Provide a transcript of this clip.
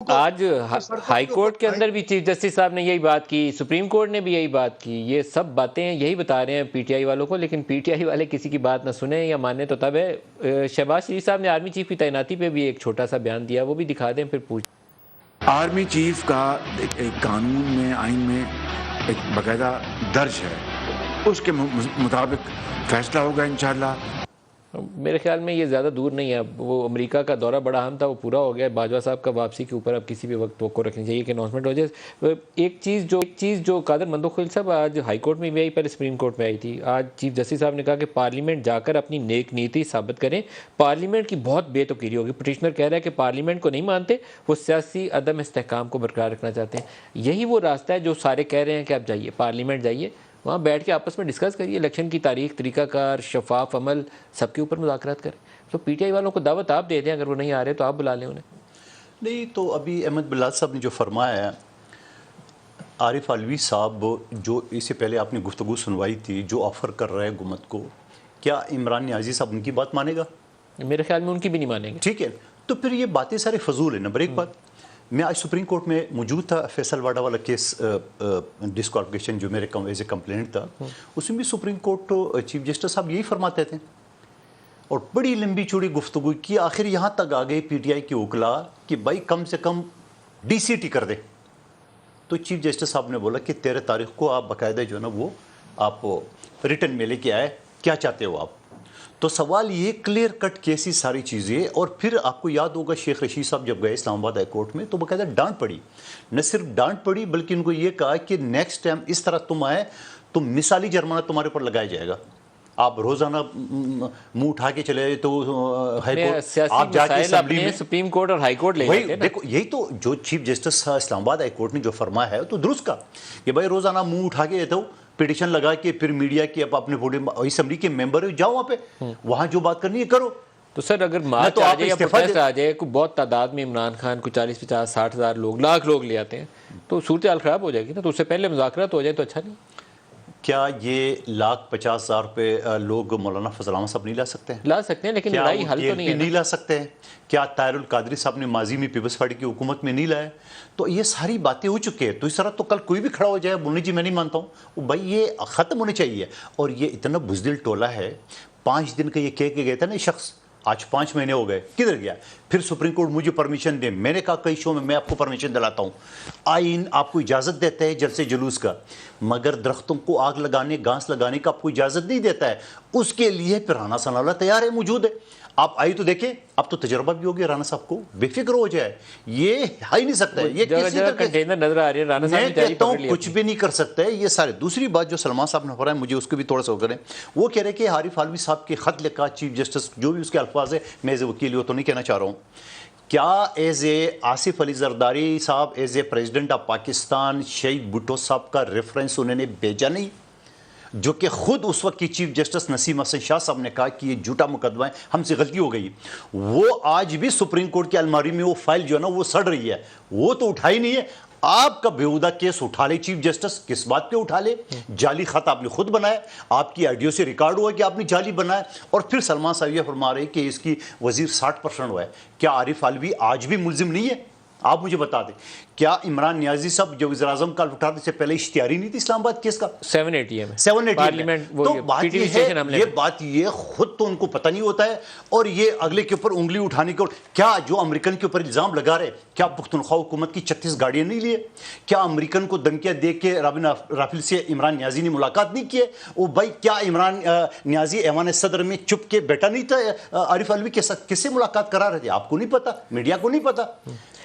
آج high court کے اندر بھی چیف جسٹس صاحب نے یہی بات کی، سپریم کورٹ نے بھی یہی بات کی، یہ سب باتیں یہی بتا رہے ہیں پی ٹی آئی والوں کو، لیکن پی ٹی آئی والے کسی کی بات نہ سنیں یا مانیں تو تب ہے۔ شہباز شریف صاحب نے آرمی چیف کی تعیناتی پہ بھی ایک چھوٹا سا بیان دیا، وہ بھی دکھا دیں پھر پوچھ۔ آرمی چیف کا ایک قانون میں، آئین میں ایک باقاعدہ درج ہے، اس کے مطابق فیصلہ ہوگا انشاءاللہ۔ میرے خیال میں یہ زیادہ دور نہیں ہے، وہ امریکہ کا دورہ بڑا اہم تھا، وہ پورا ہو گیا۔ باجوہ صاحب کا واپسی کے اوپر اب کسی بھی وقت توقع رکھنی چاہیے کہ اناؤنسمنٹ ہو جائے۔ ایک چیز جو قادر مندوخیل صاحب آج ہائی کورٹ میں بھی آئی، پہلے سپریم کورٹ میں آئی تھی، آج چیف جسٹس صاحب نے کہا کہ پارلیمنٹ جا کر اپنی نیک نیتی ثابت کریں۔ پارلیمنٹ کی بہت بے توقیری ہوگی۔ پٹیشنر کہہ رہا ہے کہ پارلیمنٹ کو نہیں مانتے، وہ سیاسی عدم استحکام کو برقرار رکھنا چاہتے ہیں۔ یہی وہ راستہ ہے جو سارے کہہ رہے ہیں کہ آپ جائیے پارلیمنٹ جائیے، وہاں بیٹھ کے آپس میں ڈسکس کریے، الیکشن کی تاریخ، طریقہ کار، شفاف عمل، سب کے اوپر مذاکرات کریں۔ تو پی ٹی آئی والوں کو دعوت آپ دے دیں، اگر وہ نہیں آ رہے تو آپ بلا لیں انہیں۔ نہیں تو ابھی احمد بلال صاحب نے جو فرمایا ہے، عارف علوی صاحب جو اس سے پہلے آپ نے گفتگو سنوائی تھی، جو آفر کر رہے ہیں حکومت کو، کیا عمران نیازی صاحب ان کی بات مانے گا؟ میرے خیال میں ان کی بھی نہیں مانیں گے۔ ٹھیک ہے، تو پھر یہ باتیں سارے فضول ہیں۔ نمبر ایک بات، میں آج سپریم کورٹ میں موجود تھا، فیصل واڈا والا کیس ڈسکوالیفیکیشن جو میرے ایز اے کمپلینٹ تھا، اس میں بھی سپریم کورٹ چیف جسٹس صاحب یہی فرماتے تھے، اور بڑی لمبی چوڑی گفتگو کی، آخر یہاں تک آ گئے پی ٹی آئی کے وکلا کہ بھائی کم سے کم ڈی سی ٹی کر دیں۔ تو چیف جسٹس صاحب نے بولا کہ 13 تاریخ کو آپ باقاعدہ جو ہے نا وہ آپ ریٹن میں لے کے آئے، کیا چاہتے ہو آپ؟ تو سوال یہ کلیئر کٹ کیسی ساری چیزیں، اور پھر آپ کو یاد ہوگا شیخ رشید صاحب جب گئے اسلام آباد ہائی کورٹ میں تو باقاعدہ ڈانٹ پڑی، نہ صرف ڈانٹ پڑی بلکہ ان کو یہ کہا کہ نیکسٹ ٹائم اس طرح تم آئے تو مثالی جرمانہ تمہارے پر لگایا جائے گا، آپ روزانہ منہ اٹھا کے چلے تو ہائی کورٹ آپ جا کے اسمبلی میں سپریم کورٹ اور ہائی کورٹ لے وہی دیکھو، یہی تو جو چیف جسٹس اسلام آباد ہائی کورٹ نے جو فرمایا ہے تو درست کا کہ بھائی روزانہ منہ اٹھا کے تو پٹیشن لگا کے پھر میڈیا کی اب اپنے اسمبلی کے ممبر ہو، جاؤ وہاں پہ، وہاں جو بات کرنی ہے کرو۔ تو سر اگر مارچ آ جائے یا پروٹیسٹ آ جائے، کوئی بہت تعداد میں عمران خان کو 40 50 60 ہزار لوگ، لاکھ لوگ لے آتے ہیں، تو صورتحال خراب ہو جائے گی نا۔ تو اس سے پہلے مذاکرات ہو جائے تو اچھا نہیں۔ کیا یہ 1,50,000 پہ لوگ مولانا فضل احمد صاحب نہیں لا سکتے ہیں؟ لا سکتے ہیں، لیکن لڑائی حل تو نہیں ہے۔ نہیں لا سکتے ہیں؟ کیا طاہر القادری صاحب نے ماضی میں پیپلز پارٹی کی حکومت میں نہیں لائے؟ تو یہ ساری باتیں ہو چکی ہیں، تو اس طرح تو کل کوئی بھی کھڑا ہو جائے بولنے جی میں نہیں مانتا ہوں، بھائی یہ ختم ہونے چاہیے۔ اور یہ اتنا بزدل ٹولہ ہے، 5 دن کا یہ کہہ کے گئے تھا نا شخص، آج 5 مہینے ہو گئے، کدھر گیا؟ پھر سپریم کورٹ مجھے پرمیشن دے، میں نے کہا کئی شو میں آپ کو پرمیشن دلاتا ہوں، آئین آپ کو اجازت دیتا ہے جلسے جلوس کا، مگر درختوں کو آگ لگانے، گھاس لگانے کا آپ کو اجازت نہیں دیتا ہے۔ اس کے لیے پھر رانا ثناءاللہ تیار ہے، موجود ہے، آپ آئی تو دیکھیں، اب تو تجربہ بھی ہو گیا، رانا صاحب کو بے فکر ہو جائے، یہ آ ہی نہیں سکتا ہے، یہ کسی کنٹینر نظر آ رہی ہے، رانا صاحب میں کہتا ہوں کچھ بھی نہیں کر سکتا ہے یہ سارے۔ دوسری بات جو سلمان صاحب نے فرمایا، مجھے اس کو بھی تھوڑا سا کریں، وہ کہہ رہے کہ عارف علوی صاحب کے خط لکھا چیف جسٹس، جو بھی اس کے الفاظ ہے، میں ایز اے وکیل ہو تو نہیں کہنا چاہ رہا ہوں، کیا ایز اے آصف علی زرداری صاحب as a president of Pakistan شہید بھٹو صاحب کا ریفرنس انہوں نے بھیجا نہیں؟ جو کہ خود اس وقت کی چیف جسٹس نسیم حسن شاہ صاحب نے کہا کہ یہ جھوٹا مقدمہ ہے، ہم سے غلطی ہو گئی، وہ آج بھی سپریم کورٹ کی الماری میں وہ فائل جو ہے نا وہ سڑ رہی ہے، وہ تو اٹھائی نہیں ہے۔ آپ کا بیہودہ کیس اٹھا لے چیف جسٹس، کس بات پہ اٹھا لے؟ جعلی خط آپ نے خود بنایا، آپ کی آڈیو سے ریکارڈ ہوا کہ آپ نے جعلی بنایا، اور پھر سلمان صاحب یہ فرما رہے کہ اس کی وزیر 60% ہوا ہے۔ کیا عارف علوی آج بھی ملزم نہیں ہے؟ آپ مجھے بتا دیں، کیا عمران نیازی صاحب جو وزیر اعظم کا اٹھانے سے پہلے اشتہاری نہیں تھی اسلام آباد کیس کا؟ 780 میں 780 میں تو بات یہ ہے، یہ بات یہ خود تو ان کو پتہ نہیں ہوتا ہے، اور یہ اگلے کے اوپر انگلی اٹھانے کو، کیا جو امریکن کے اوپر الزام لگا رہے، کیا پختونخوا حکومت کی 36 گاڑیاں نہیں لیے؟ کیا امریکن کو دھمکیاں دے کے رابن رافیل سے عمران نیازی نے ملاقات نہیں کی ہے؟ وہ بھائی کیا عمران نیازی ایوان صدر میں چھپ کے بیٹھا نہیں تھا عارف علوی کے ساتھ؟ کس سے ملاقات کرا رہے تھے؟ آپ کو نہیں پتا، میڈیا کو نہیں پتا۔